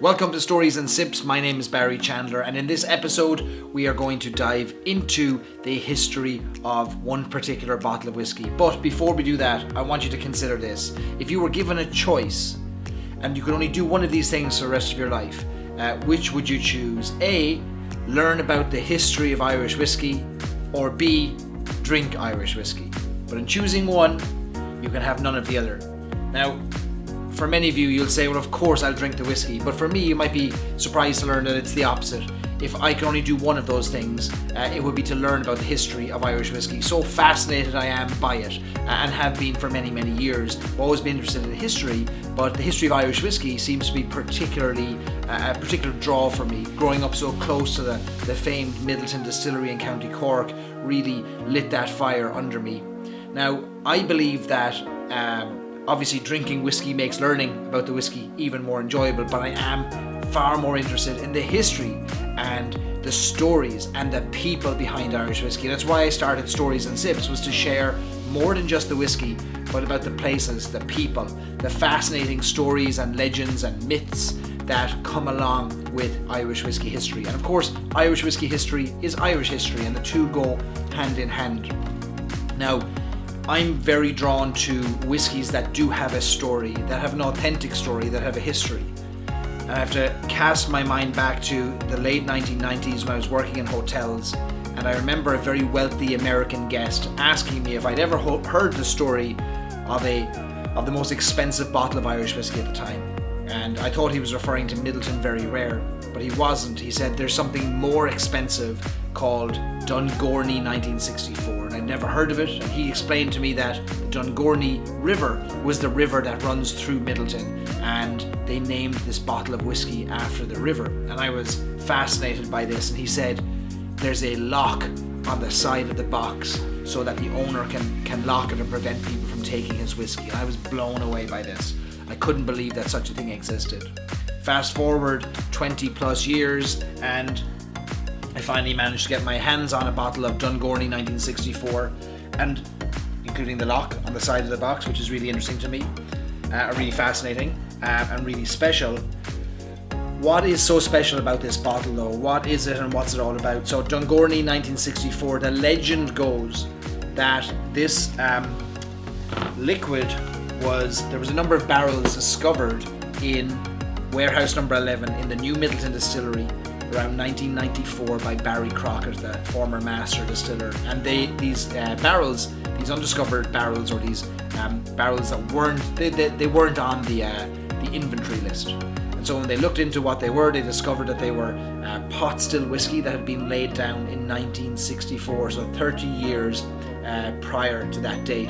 Welcome to Stories and Sips. My name is Barry Chandler, and in this episode we are going to dive into the history of one particular bottle of whiskey. But before we do that, I want you to consider this. If you were given a choice and you could only do one of these things for the rest of your life, which would you choose? A, learn about the history of Irish whiskey, or B, drink Irish whiskey. But in choosing one, you can have none of the other. Now, for many of you, you'll say, well, of course I'll drink the whiskey. But for me, you might be surprised to learn that it's the opposite. If I could only do one of those things, it would be to learn about the history of Irish whiskey. So fascinated I am by it, and have been for many, many years. I've always been interested in history, but the history of Irish whiskey seems to be particularly a particular draw for me. Growing up so close to the famed Middleton distillery in County Cork really lit that fire under me. Now, I believe that obviously drinking whiskey makes learning about the whiskey even more enjoyable, but I am far more interested in the history and the stories and the people behind Irish whiskey. That's why I started Stories and Sips, was to share more than just the whiskey, but about the places, the people, the fascinating stories and legends and myths that come along with Irish whiskey history. And of course, Irish whiskey history is Irish history, and the two go hand in hand. Now, I'm very drawn to whiskies that do have a story, that have an authentic story, that have a history. And I have to cast my mind back to the late 1990s when I was working in hotels, and I remember a very wealthy American guest asking me if I'd ever heard the story of the most expensive bottle of Irish whiskey at the time. And I thought he was referring to Middleton Very Rare, but he wasn't. He said there's something more expensive called Dungourney 1964, and I'd never heard of it. And he explained to me that the Dungourney River was the river that runs through Middleton, and they named this bottle of whiskey after the river. And I was fascinated by this, and he said there's a lock on the side of the box so that the owner can lock it and prevent people from taking his whiskey. And I was blown away by this. I couldn't believe that such a thing existed. Fast forward 20 plus years, and I finally managed to get my hands on a bottle of Dungourney 1964, and including the lock on the side of the box, which is really interesting to me, really fascinating, and really special. What is so special about this bottle though? What is it and what's it all about? So Dungourney 1964, the legend goes that this liquid there was a number of barrels discovered in warehouse number 11 in the new Middleton distillery around 1994 by Barry Crockett, the former master distiller. And these barrels, these undiscovered barrels, or these barrels that weren't on the inventory list. And so when they looked into what they were, they discovered that they were pot still whiskey that had been laid down in 1964, so 30 years prior to that date.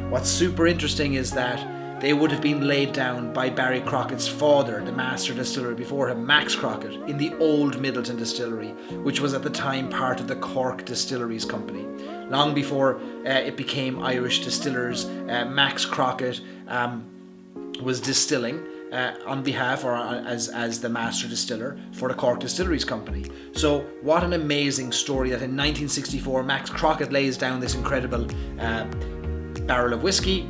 What's super interesting is that they would have been laid down by Barry Crockett's father, the master distiller before him, Max Crockett, in the old Middleton distillery, which was at the time part of the Cork Distilleries Company. Long before it became Irish Distillers, Max Crockett was distilling on behalf, or as the master distiller for the Cork Distilleries Company. So what an amazing story that in 1964 Max Crockett lays down this incredible barrel of whiskey,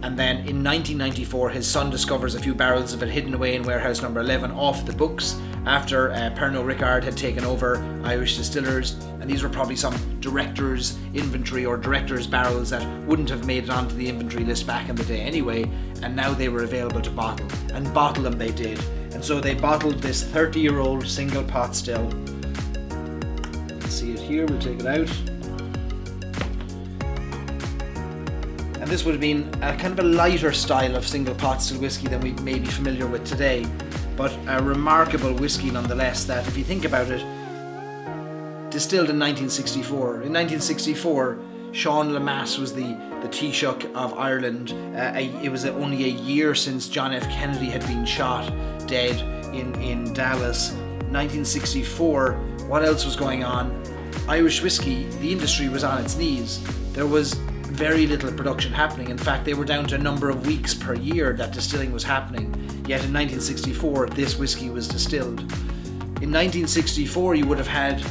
and then in 1994 his son discovers a few barrels of it hidden away in warehouse number 11 off the books after Pernod Ricard had taken over Irish Distillers, and these were probably some director's inventory or director's barrels that wouldn't have made it onto the inventory list back in the day anyway, and now they were available to bottle, and bottle them they did. And so they bottled this 30-year-old single pot still. Let's see it here, we'll take it out. And this would have been a kind of a lighter style of single pot still whiskey than we may be familiar with today, but a remarkable whiskey nonetheless that, if you think about it, distilled in 1964. In 1964, Sean Lemass was the Taoiseach of Ireland. It was only a year since John F. Kennedy had been shot dead in Dallas. 1964, what else was going on? Irish whiskey, the industry was on its knees. There was very little production happening. In fact, they were down to a number of weeks per year that distilling was happening. Yet in 1964, this whiskey was distilled. In 1964, you would have had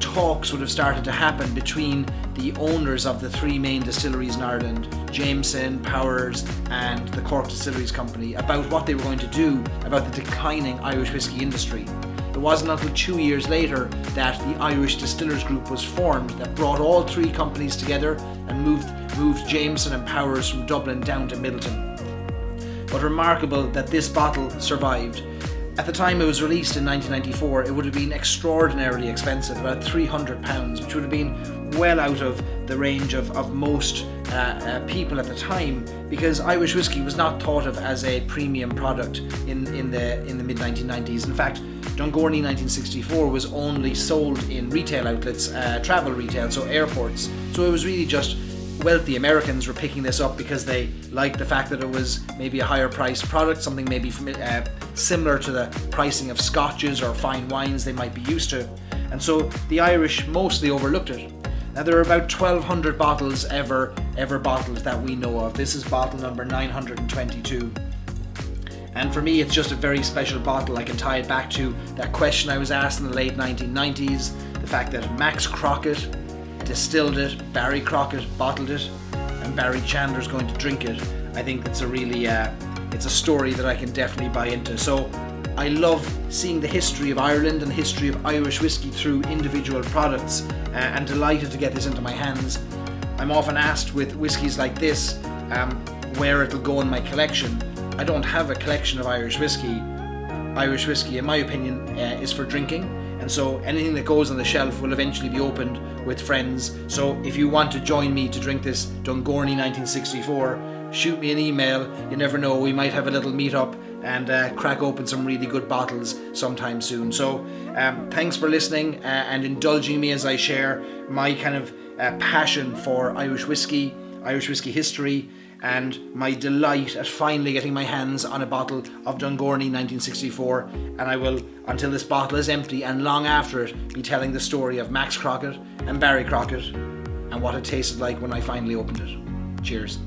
talks would have started to happen between the owners of the three main distilleries in Ireland, Jameson, Powers and the Cork Distilleries Company, about what they were going to do about the declining Irish whiskey industry. It wasn't until 2 years later that the Irish Distillers Group was formed that brought all three companies together and moved Jameson and Powers from Dublin down to Middleton. But remarkable that this bottle survived. At the time it was released in 1994, it would have been extraordinarily expensive, about £300, which would have been well out of the range of most people at the time, because Irish whiskey was not thought of as a premium product in the mid-1990s. In fact, Dungourney 1964 was only sold in retail outlets, travel retail, so airports. So it was really just wealthy Americans were picking this up because they liked the fact that it was maybe a higher priced product, something maybe similar to the pricing of scotches or fine wines they might be used to. And so the Irish mostly overlooked it. Now there are about 1,200 bottles ever bottled that we know of. This is bottle number 922. And for me, it's just a very special bottle. I can tie it back to that question I was asked in the late 1990s, the fact that Max Crockett distilled it, Barry Crockett bottled it, and Barry Chandler's going to drink it. I think it's a really, it's a story that I can definitely buy into. So I love seeing the history of Ireland and the history of Irish whiskey through individual products, and delighted to get this into my hands. I'm often asked with whiskies like this where it'll go in my collection. I don't have a collection of Irish whiskey. Irish whiskey, in my opinion, is for drinking, and so anything that goes on the shelf will eventually be opened with friends. So if you want to join me to drink this Dungourney 1964, shoot me an email. You never know, we might have a little meet up and crack open some really good bottles sometime soon. So thanks for listening and indulging me as I share my kind of passion for Irish whiskey history, and my delight at finally getting my hands on a bottle of Dungourney 1964. And I will, until this bottle is empty and long after it, be telling the story of Max Crockett and Barry Crockett and what it tasted like when I finally opened it. Cheers.